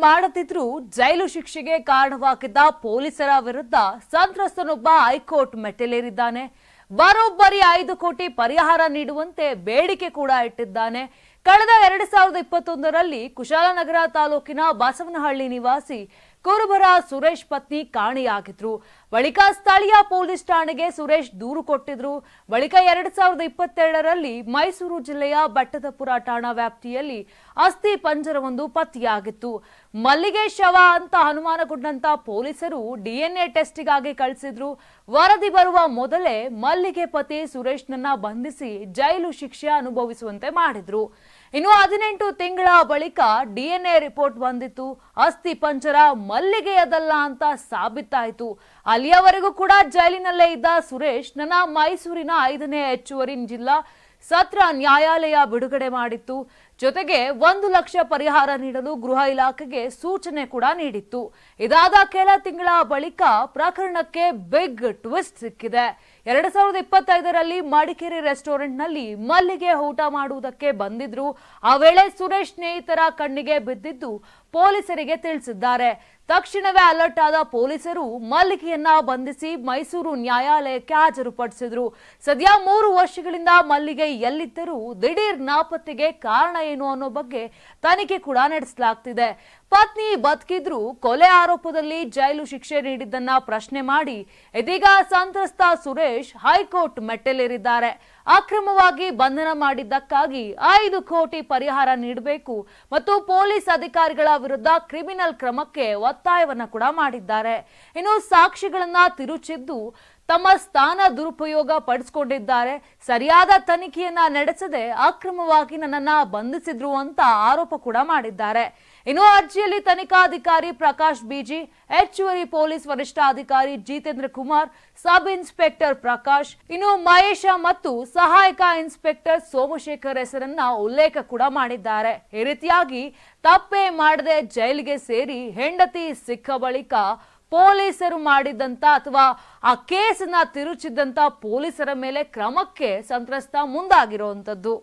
ಮಾಡದಿದ್ರೂ ಜೈಲು ಶಿಕ್ಷೆಗೆ ಕಾರಣವಾಗಿದ್ದ ಪೊಲೀಸರ ವಿರುದ್ಧ ಸಂತ್ರಸ್ತನೊಬ್ಬ ಹೈಕೋರ್ಟ್ ಮೆಟ್ಟಿಲೇರಿದ್ದಾನೆ. ಬರೋಬ್ಬರಿ 5 ಕೋಟಿ ಪರಿಹಾರ ನೀಡುವಂತೆ ಬೇಡಿಕೆ ಕೂಡ ಇಟ್ಟಿದ್ದಾನೆ. ಕಳೆದ 2021ರಲ್ಲಿ ಕುಶಾಲನಗರ ತಾಲೂಕಿನ ಬಸವನಹಳ್ಳಿ ನಿವಾಸಿ ಕುರುಬರ ಸುರೇಶ್ ಪತ್ನಿ ಕಾಣೆಯಾಗಿದ್ರು. ಬಳಿಕ ಸ್ಥಳೀಯ ಪೊಲೀಸ್ ಠಾಣೆಗೆ ಸುರೇಶ್ ದೂರು ಕೊಟ್ಟಿದ್ರು. ಬಳಿಕ 2022ರಲ್ಲಿ ಮೈಸೂರು ಜಿಲ್ಲೆಯ ಬೆಟ್ಟದಪುರ ಠಾಣಾ ವ್ಯಾಪ್ತಿಯಲ್ಲಿ ಅಸ್ಥಿ ಪಂಜರವೊಂದು ಪತ್ತೆಯಾಗಿತ್ತು. ಮಲ್ಲಿಗೆ ಶವ ಅಂತ ಅನುಮಾನಗೊಂಡಂತ ಪೊಲೀಸರು ಡಿಎನ್ಎ ಟೆಸ್ಟ್ಗಾಗಿ ಕಳಿಸಿದ್ರು. ವರದಿ ಬರುವ ಮೊದಲೇ ಮಲ್ಲಿಗೆ ಪತಿ ಸುರೇಶ್ನನ್ನ ಬಂಧಿಸಿ ಜೈಲು ಶಿಕ್ಷೆ ಅನುಭವಿಸುವಂತೆ ಮಾಡಿದ್ರು. ಇನ್ನು 18 ತಿಂಗಳ ಬಳಿಕ ಡಿಎನ್ಎ ರಿಪೋರ್ಟ್ ಬಂದಿತ್ತು. ಅಸ್ಥಿ ಪಂಜರ ಮಲ್ಲಿಗೆಯದಲ್ಲ ಅಂತ ಸಾಬೀತಾಯಿತು. ಅಲ್ಲಿಯವರೆಗೂ ಕೂಡ ಜೈಲಿನಲ್ಲೇ ಇದ್ದ ಸುರೇಶ್ ನನ್ನ ಮೈಸೂರಿನ 5ನೇ ಹೆಚ್ಚುವರಿ ಜಿಲ್ಲಾ ಸತ್ರ ನ್ಯಾಯಾಲಯ ಬಿಡುಗಡೆ ಮಾಡಿತ್ತು. ಜೊತೆಗೆ 1 ಲಕ್ಷ ಪರಿಹಾರ ನೀಡಲು ಗೃಹ ಇಲಾಖೆಗೆ ಸೂಚನೆ ಕೂಡ ನೀಡಿತ್ತು. ಇದಾದ ಕೆಲ ತಿಂಗಳ ಬಳಿಕ ಪ್ರಕರಣಕ್ಕೆ ಬಿಗ್ ಟ್ವಿಸ್ಟ್ ಸಿಕ್ಕಿದೆ. 2025ರಲ್ಲಿ ಮಡಿಕೇರಿ ರೆಸ್ಟೋರೆಂಟ್ನಲ್ಲಿ ಮಲ್ಲಿಗೆ ಊಟ ಮಾಡುವುದಕ್ಕೆ ಬಂದಿದ್ರು. ಆ ವೇಳೆ ಸುರೇಶ್ ಸ್ನೇಹಿತರ ಕಣ್ಣಿಗೆ ಬಿದ್ದಿದ್ದು ಪೊಲೀಸರಿಗೆ ತಿಳಿಸಿದ್ದಾರೆ. ತಕ್ಷಣವೇ ಅಲರ್ಟ್ ಆದ ಪೊಲೀಸರು ಮಲ್ಲಿಗೆಯನ್ನ ಬಂಧಿಸಿ ಮೈಸೂರು ನ್ಯಾಯಾಲಯಕ್ಕೆ ಹಾಜರುಪಡಿಸಿದ್ರು. ಸದ್ಯ 3 ವರ್ಷಗಳಿಂದ ಮಲ್ಲಿಗೆ ಎಲ್ಲಿದ್ದರೂ ದಿಢೀರ್ ನಾಪತ್ತೆಗೆ ಕಾರಣ ಏನು ಅನ್ನೋ ಬಗ್ಗೆ ತನಿಖೆ ಕೂಡ ನಡೆಸಲಾಗ್ತಿದೆ. ಪತ್ನಿ ಬದುಕಿದ್ರು ಕೊಲೆ ಆರೋಪದಲ್ಲಿ ಜೈಲು ಶಿಕ್ಷೆ ನೀಡಿದ್ದನ್ನ ಪ್ರಶ್ನೆ ಮಾಡಿ ಇದೀಗ ಸಂತ್ರಸ್ತ ಸುರೇಶ್ ಹೈಕೋರ್ಟ್ ಮೆಟ್ಟಿಲೇರಿದ್ದಾರೆ. ಅಕ್ರಮವಾಗಿ ಬಂಧನ ಮಾಡಿದ್ದಕ್ಕಾಗಿ 5 ಕೋಟಿ ಪರಿಹಾರ ನೀಡಬೇಕು ಮತ್ತು ಪೊಲೀಸ್ ಅಧಿಕಾರಿಗಳ ವಿರುದ್ಧ ಕ್ರಿಮಿನಲ್ ಕ್ರಮಕ್ಕೆ ಒತ್ತಾಯವನ್ನ ಕೂಡ ಮಾಡಿದ್ದಾರೆ. ಇನ್ನು ಸಾಕ್ಷಿಗಳನ್ನ ತಿರುಚಿದ್ದು ತಮ್ಮ ಸ್ಥಾನ ದುರುಪಯೋಗ ಪಡಿಸಿಕೊಂಡಿದ್ದಾರೆ. ಸರಿಯಾದ ತನಿಖೆಯನ್ನ ನಡೆಸದೆ ಅಕ್ರಮವಾಗಿ ನನ್ನನ್ನ ಬಂಧಿಸಿದ್ರು ಅಂತ ಆರೋಪ ಕೂಡ ಮಾಡಿದ್ದಾರೆ. ಇನ್ನು ಅರ್ಜಿಯಲ್ಲಿ ತನಿಖಾಧಿಕಾರಿ ಪ್ರಕಾಶ್ ಬಿಜಿ, ಹೆಚ್ಚುವರಿ ಪೊಲೀಸ್ ವರಿಷ್ಠಾಧಿಕಾರಿ ಜಿತೇಂದ್ರ ಕುಮಾರ್, ಸಬ್ ಇನ್ಸ್ಪೆಕ್ಟರ್ ಪ್ರಕಾಶ್, ಇನ್ನು ಮಹೇಶ ಮತ್ತು ಸಹಾಯಕ ಇನ್ಸ್ಪೆಕ್ಟರ್ ಸೋಮಶೇಖರ್ ಹೆಸರನ್ನ ಉಲ್ಲೇಖ ಕೂಡ ಮಾಡಿದ್ದಾರೆ. ಈ ರೀತಿಯಾಗಿ ತಪ್ಪೇ ಮಾಡದೆ ಜೈಲಿಗೆ ಸೇರಿ ಹೆಂಡತಿ ಸಿಕ್ಕ ಬಳಿಕ ಪೊಲೀಸರು ಮಾಡಿದಂತ ಅಥವಾ ಆ ಕೇಸನ್ನ ತಿರುಚಿದಂತ ಪೊಲೀಸರ ಮೇಲೆ ಕ್ರಮಕ್ಕೆ ಸಂತ್ರಸ್ತ ಮುಂದಾಗಿರುವಂತದ್ದು.